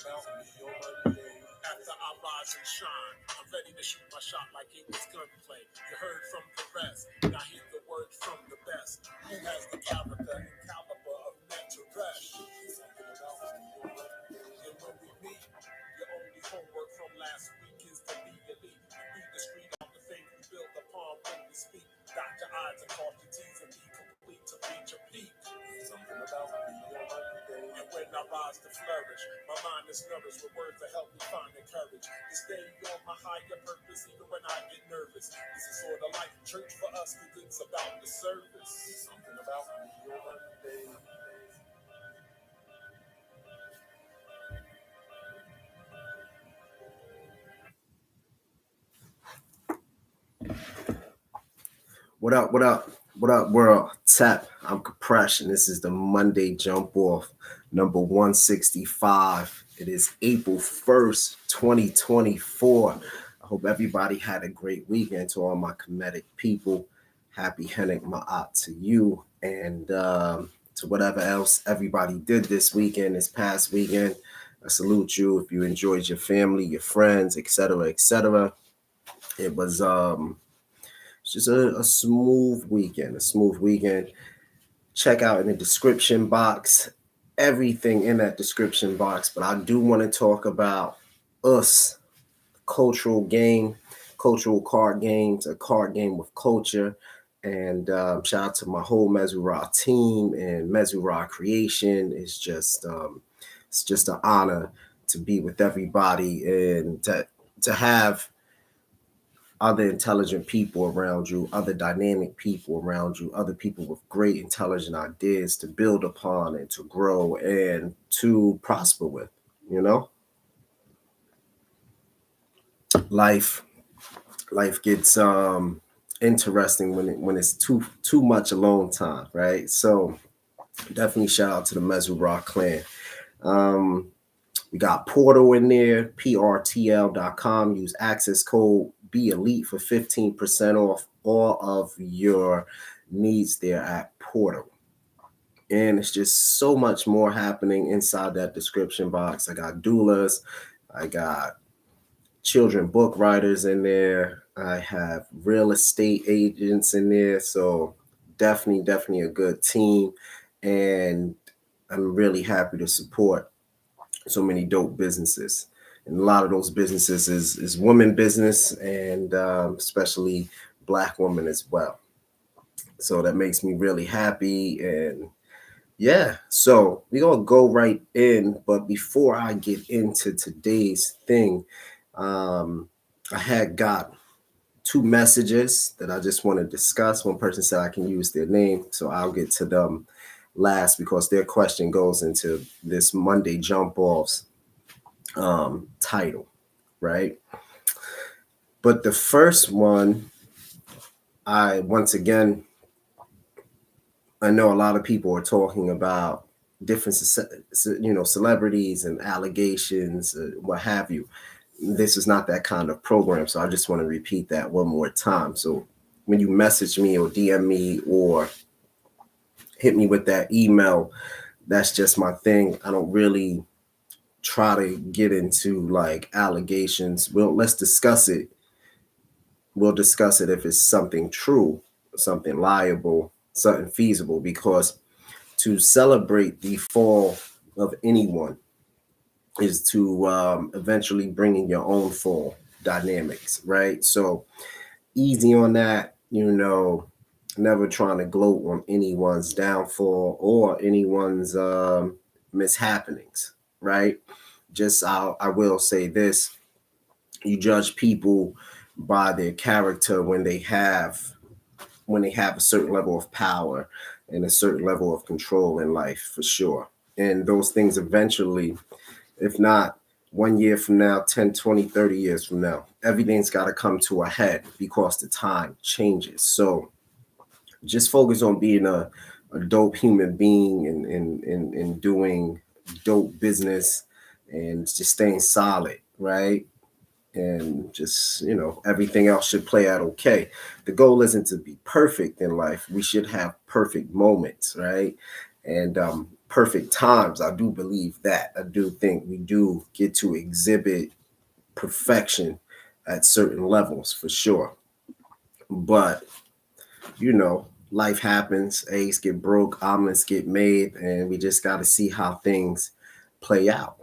After I rise and shine, I'm ready to shoot my shot like it was gunplay. You heard from the rest, now hear the word from the best. Who has the character and caliber of mental rest? And when we meet, your only homework from last week is to be elite. Read the street on the faith we build upon when we speak. Dot your I's and cross your T's and be complete to reach a peak. Something about me, and when I rise to flourish, my mind is nourished with words to help me find the courage to stay on my higher purpose even when I get nervous. This is sort of like church for us because it's about the service. Something about me, your Monday. What up, what up, what up, world? Tap, I'm Compression. This is the Monday Jump Off, number 165. It is April 1st, 2024. I hope everybody had a great weekend. To all my comedic people, happy Hennick Ma'at to you, and to whatever else everybody did this weekend, this past weekend. I salute you if you enjoyed your family, your friends, etc., etc. It was it's just a smooth weekend, Check out in the description box, everything in that description box. But I do want to talk about us, cultural card games, a card game with culture. And shout out to my whole Mezura team and Mezura Creation. It's just an honor to be with everybody and to have other intelligent people around you, other dynamic people around you, other people with great intelligent ideas to build upon and to grow and to prosper with, Life gets interesting when it's too much alone time, right? So definitely shout out to the Mezura clan. We got Portal in there, prtl.com. Use access code Be Elite for 15% off all of your needs there at Portal. And it's just so much more happening inside that description box. I got doulas, I got children book writers in there, I have real estate agents in there. So definitely a good team. And I'm really happy to support so many dope businesses, and a lot of those businesses is women business, and especially Black women as well. So that makes me really happy. And yeah, so we're gonna go right in. But before I get into today's thing, I had got two messages that I just want to discuss. One person said I can use their name, so I'll get to them last because their question goes into this Monday Jump Offs title, right? But the first one, I know a lot of people are talking about different, celebrities and allegations, what have you. This is not that kind of program, so I just want to repeat that one more time. So when you message me or DM me or hit me with that email, that's just my thing. I don't really try to get into like allegations. Let's discuss it. We'll discuss it if it's something true, something liable, something feasible, because to celebrate the fall of anyone is to eventually bring in your own fall dynamics, right? So easy on that, never trying to gloat on anyone's downfall or anyone's mishappenings, right? Just I will say this: you judge people by their character when they have a certain level of power and a certain level of control in life, for sure. And those things eventually, if not 1 year from now, 10, 20, 30 years from now, everything's got to come to a head because the time changes. So just focus on being a dope human being and doing dope business and just staying solid, right? And just, everything else should play out okay. The goal isn't to be perfect in life. We should have perfect moments, right? And perfect times. I do believe that. I do think we do get to exhibit perfection at certain levels for sure. But, life happens, eggs get broke, omelets get made, and we just got to see how things play out.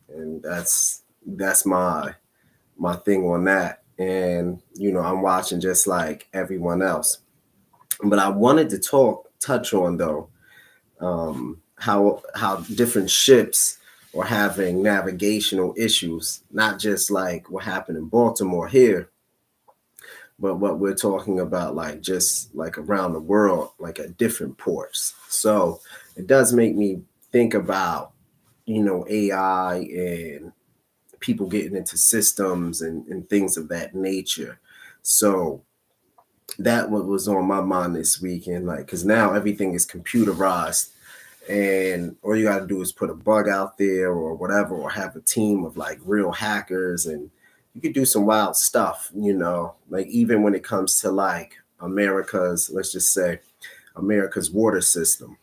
And that's my thing on that. And I'm watching just like everyone else. But I wanted to touch on though, how different ships are having navigational issues, not just like what happened in Baltimore here, but what we're talking about, like just like around the world, like at different ports. So it does make me think about, AI and people getting into systems and things of that nature. So that what was on my mind this weekend, like, because now everything is computerized, and all you got to do is put a bug out there or whatever, or have a team of like real hackers, and you could do some wild stuff, like even when it comes to like America's, let's just say America's water system.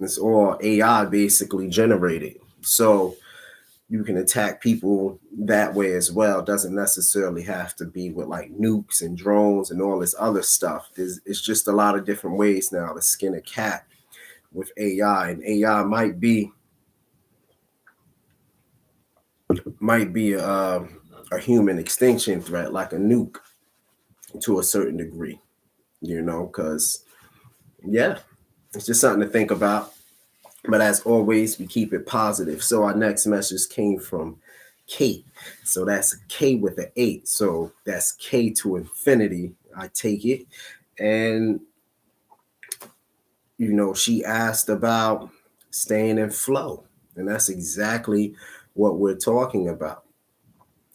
It's all AI basically generated. So you can attack people that way as well. It doesn't necessarily have to be with like nukes and drones and all this other stuff. It's just a lot of different ways now to skin a cat with AI. And AI might be a human extinction threat, like a nuke to a certain degree, because yeah, it's just something to think about. But as always, we keep it positive. So our next message came from Kate. So that's K with an 8. So that's K to infinity. I take it. And, she asked about staying in flow. And that's exactly what we're talking about.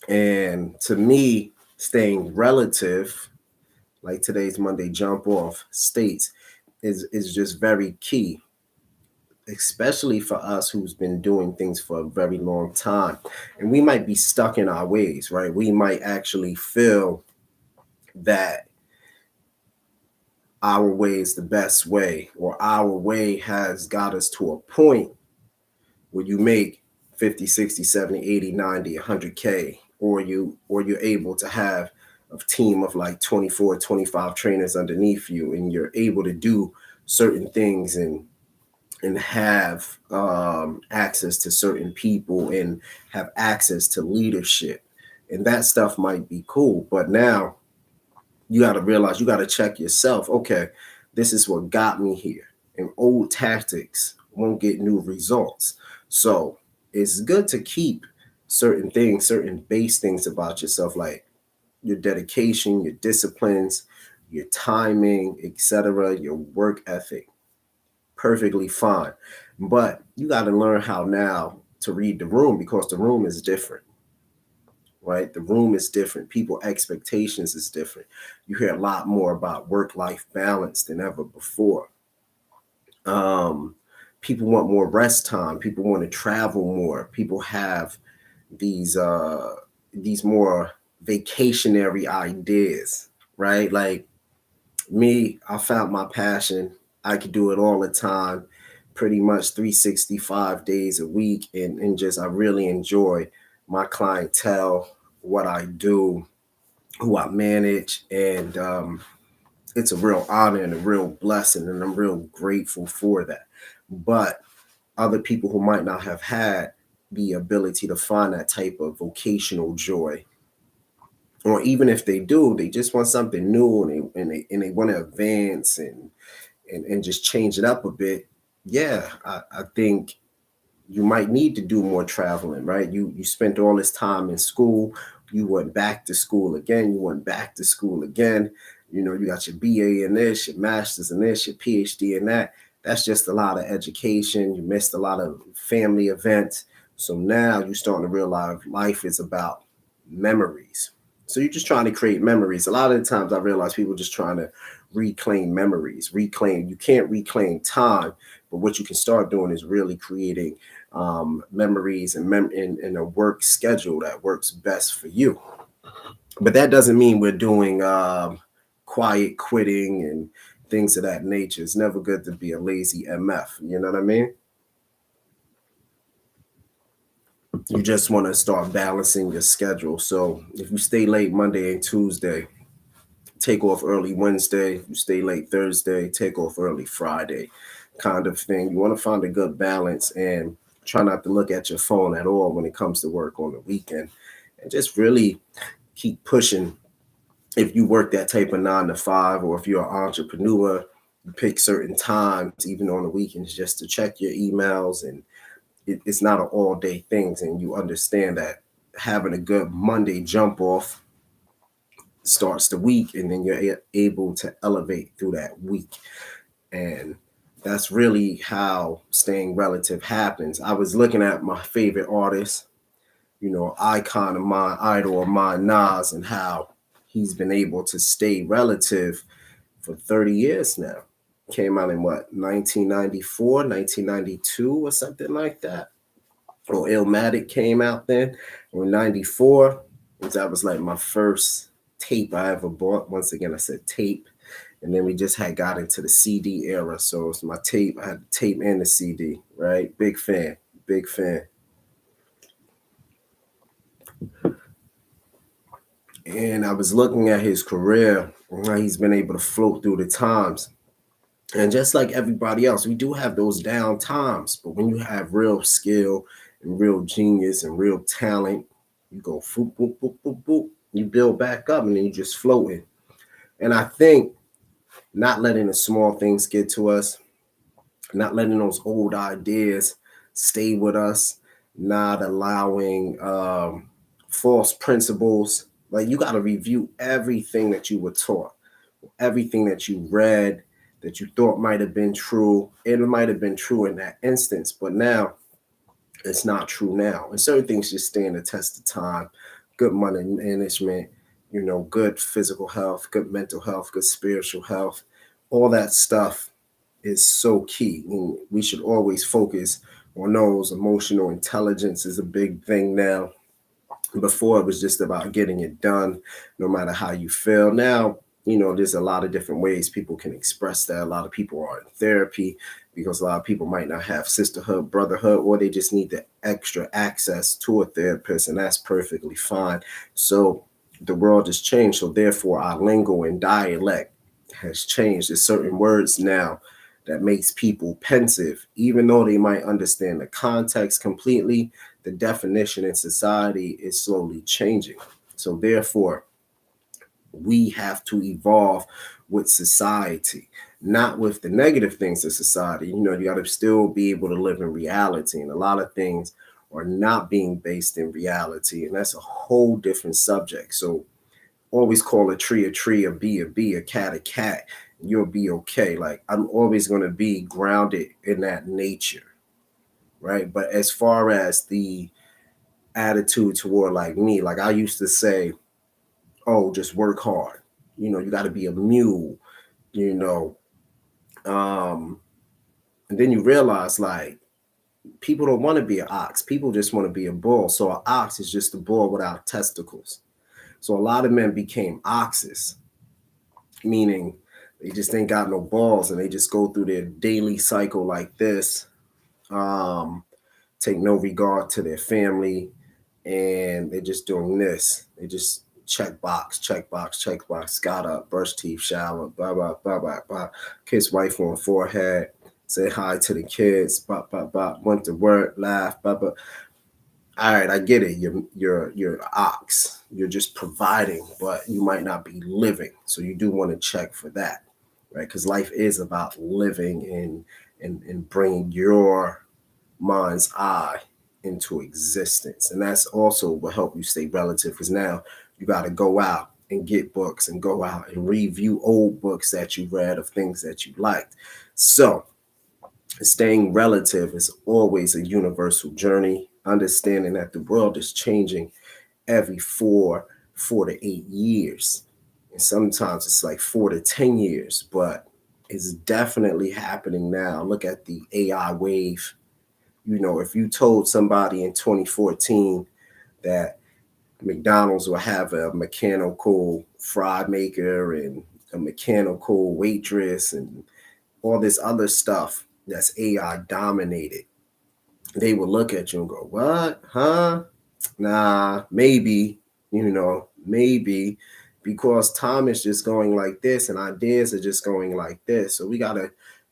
And to me, staying relative, like today's Monday jump off states, is just very key, especially for us who's been doing things for a very long time. And we might be stuck in our ways, right? We might actually feel that our way is the best way, or our way has got us to a point where you make 50, 60, 70, 80, 90, 100K, or you're able to have a team of like 24, 25 trainers underneath you, and you're able to do certain things and have access to certain people and have access to leadership. And that stuff might be cool. But now you got to realize, you got to check yourself. Okay, this is what got me here. And old tactics won't get new results. So it's good to keep certain things, certain base things about yourself, like your dedication, your disciplines, your timing, etc., your work ethic. Perfectly fine. But you got to learn how now to read the room, because the room is different, right? The room is different. People expectations is different. You hear a lot more about work-life balance than ever before. People want more rest time. People want to travel more. People have these more vacationary ideas, right? Like me, I found my passion. I could do it all the time, pretty much 365 days a week. And just, I really enjoy my clientele, what I do, who I manage. And it's a real honor and a real blessing. And I'm real grateful for that. But other people who might not have had the ability to find that type of vocational joy, or even if they do, they just want something new, and they want to advance and just change it up a bit. Yeah, I think you might need to do more traveling, right? You spent all this time in school, you went back to school again, you went back to school again. You got your BA in this, your master's in this, your PhD in that. That's just a lot of education. You missed a lot of family events. So now you're starting to realize life is about memories. So you're just trying to create memories. A lot of the times I realize people just trying to reclaim memories. You can't reclaim time, but what you can start doing is really creating memories and in a work schedule that works best for you. But that doesn't mean we're doing quiet quitting and things of that nature. It's never good to be a lazy MF. You know what I mean? You just want to start balancing your schedule. So if you stay late Monday and Tuesday, take off early Wednesday. If you stay late Thursday, take off early Friday, kind of thing. You want to find a good balance and try not to look at your phone at all when it comes to work on the weekend, and just really keep pushing. If you work that type of 9 to 5, or if you're an entrepreneur, you pick certain times, even on the weekends, just to check your emails. And it's not an all day thing. And you understand that having a good Monday jump off starts the week, and then you're able to elevate through that week. And that's really how staying relative happens. I was looking at my favorite artist, icon of mine, idol of mine, Nas, and how he's been able to stay relative for 30 years now. Came out in what, 1994, 1992, or something like that. Or Illmatic came out then, or 94. That was like my first tape I ever bought. Once again, I said tape. And then we just had got into the CD era. So it's my tape. I had the tape and the CD, right? Big fan, big fan. And I was looking at his career and how he's been able to float through the times. And just like everybody else, we do have those down times. But when you have real skill and real genius and real talent, you go boop, boop, boop, boop, boop. You build back up and then you just floating. And I think not letting the small things get to us, not letting those old ideas stay with us, not allowing false principles. Like, you got to review everything that you were taught, everything that you read, that you thought might have been true. It might have been true in that instance, but now it's not true now. And certain things just stand the test of time. Good money management, good physical health, good mental health, good spiritual health. All that stuff is so key. And we should always focus on those. Emotional intelligence is a big thing now. Before, it was just about getting it done, no matter how you feel. Now, there's a lot of different ways people can express that. A lot of people are in therapy because a lot of people might not have sisterhood, brotherhood, or they just need the extra access to a therapist, and that's perfectly fine. So the world has changed. So therefore, our lingo and dialect has changed. There's certain words now that makes people pensive, even though they might understand the context completely. The definition in society is slowly changing. So therefore, we have to evolve with society, not with the negative things of society. You got to still be able to live in reality. And a lot of things are not being based in reality. And that's a whole different subject. So always call a tree, a bee, a cat, a cat. You'll be okay. Like, I'm always going to be grounded in that nature. Right. But as far as the attitude toward like me, like I used to say, oh, just work hard. You got to be a mule, and then you realize, like, people don't want to be an ox. People just want to be a bull. So an ox is just a bull without testicles. So a lot of men became oxes, meaning they just ain't got no balls and they just go through their daily cycle like this, take no regard to their family, and they're just doing this. They just check box, got up, brush teeth, shower, blah, blah, blah, blah, blah, kiss wife on forehead, say hi to the kids, blah, blah, blah, went to work, laugh, blah, blah. All right, I get it. You're ox. You're just providing, but you might not be living. So you do want to check for that, right? Because life is about living and bringing your mind's eye into existence. And that's also what help you stay relative, because now you got to go out and get books and go out and review old books that you read of things that you liked. So staying relative is always a universal journey, understanding that the world is changing every 4 to 8 years. And sometimes it's like 4 to 10 years, but it's definitely happening now. Look at the AI wave. If you told somebody in 2014 that McDonald's will have a mechanical fry maker and a mechanical waitress and all this other stuff that's AI dominated, they will look at you and go, "What? Huh? Nah, maybe, maybe because time is just going like this and ideas are just going like this. So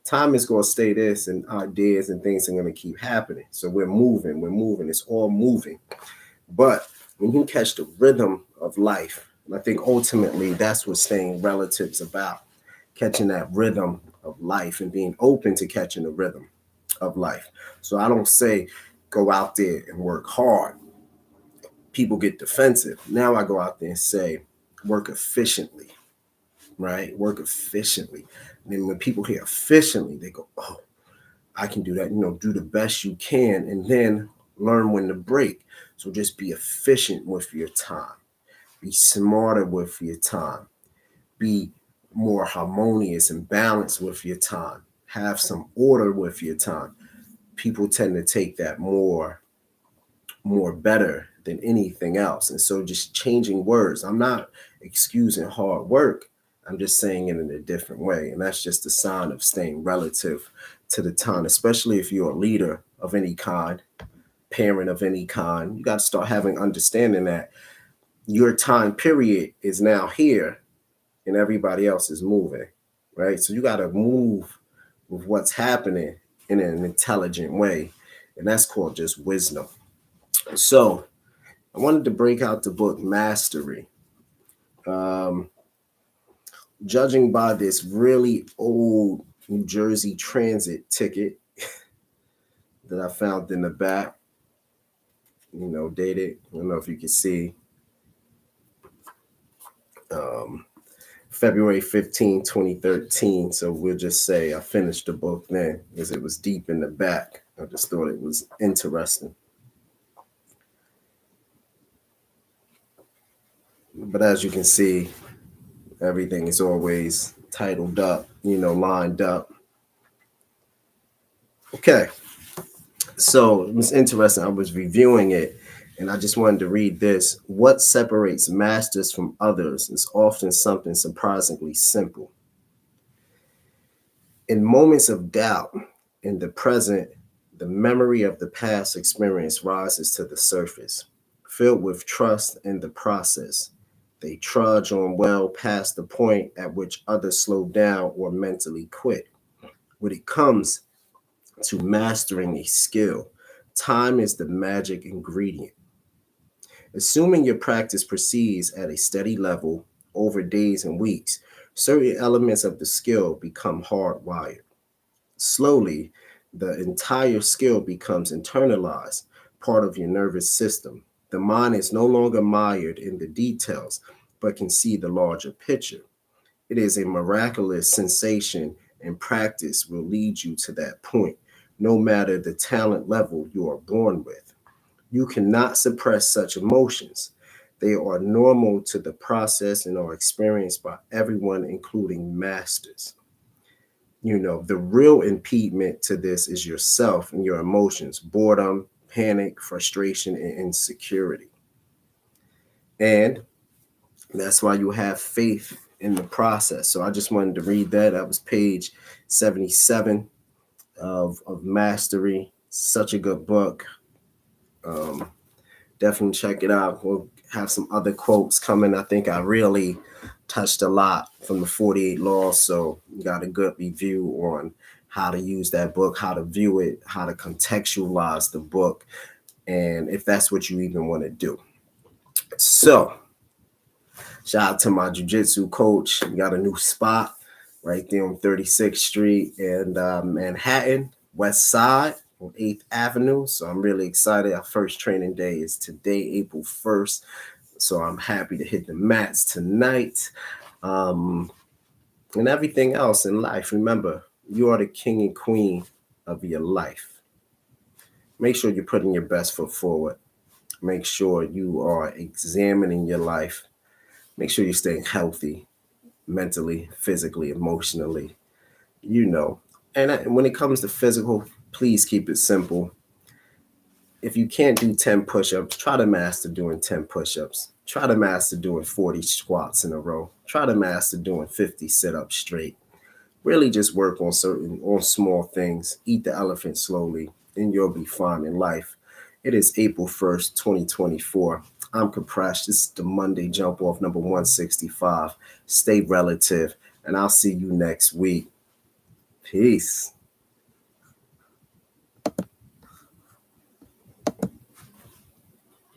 time is going to stay this and ideas and things are going to keep happening. So we're moving, it's all moving. But when you catch the rhythm of life, and I think ultimately that's what staying relative's about, catching that rhythm of life and being open to catching the rhythm of life. So I don't say go out there and work hard. People get defensive. Now I go out there and say work efficiently, right? Work efficiently. And then when people hear efficiently, they go, oh, I can do that. Do the best you can and then learn when to break. So just be efficient with your time. Be smarter with your time. Be more harmonious and balanced with your time. Have some order with your time. People tend to take that more better than anything else. And so just changing words. I'm not excusing hard work. I'm just saying it in a different way. And that's just a sign of staying relative to the time, especially if you're a leader of any kind, parent of any kind. You got to start having understanding that your time period is now here and everybody else is moving, right? So you got to move with what's happening in an intelligent way. And that's called just wisdom. So I wanted to break out the book Mastery. Judging by this really old New Jersey Transit ticket that I found in the back, dated. I don't know if you can see. February 15, 2013. So we'll just say I finished the book then because it was deep in the back. I just thought it was interesting. But as you can see, everything is always titled up, lined up. Okay. So it was interesting. I was reviewing it and I just wanted to read this. What separates masters from others is often something surprisingly simple. In moments of doubt, in the present, the memory of the past experience rises to the surface. Filled with trust in the process, they trudge on well past the point at which others slow down or mentally quit. When it comes to mastering a skill, time is the magic ingredient. Assuming your practice proceeds at a steady level over days and weeks, certain elements of the skill become hardwired. Slowly, the entire skill becomes internalized, part of your nervous system. The mind is no longer mired in the details, but can see the larger picture. It is a miraculous sensation, and practice will lead you to that point, no matter the talent level you are born with. You cannot suppress such emotions. They are normal to the process and are experienced by everyone, including masters. The real impediment to this is yourself and your emotions, boredom, panic, frustration, and insecurity. And that's why you have faith in the process. So I just wanted to read that. That was page 77 of Mastery. Such a good book. Definitely check it out. We'll have some other quotes coming. I think I really touched a lot from the 48 Laws. So you got a good review on how to use that book, how to view it, how to contextualize the book, and if that's what you even want to do. So shout out to my jiu-jitsu coach. We got a new spot right there on 36th Street in Manhattan, West Side on 8th Avenue. So I'm really excited. Our first training day is today, April 1st. So I'm happy to hit the mats tonight. And everything else in life. Remember, you are the king and queen of your life. Make sure you're putting your best foot forward. Make sure you are examining your life. Make sure you're staying healthy, mentally, physically, emotionally, And when it comes to physical, please keep it simple. If you can't do 10 push-ups, try to master doing 10 push-ups. Try to master doing 40 squats in a row. Try to master doing 50 sit-ups straight. Really just work on small things. Eat the elephant slowly, and you'll be fine in life. It is April 1st, 2024. I'm Compresh. This is the Monday jump off number 165. Stay relative, and I'll see you next week. Peace.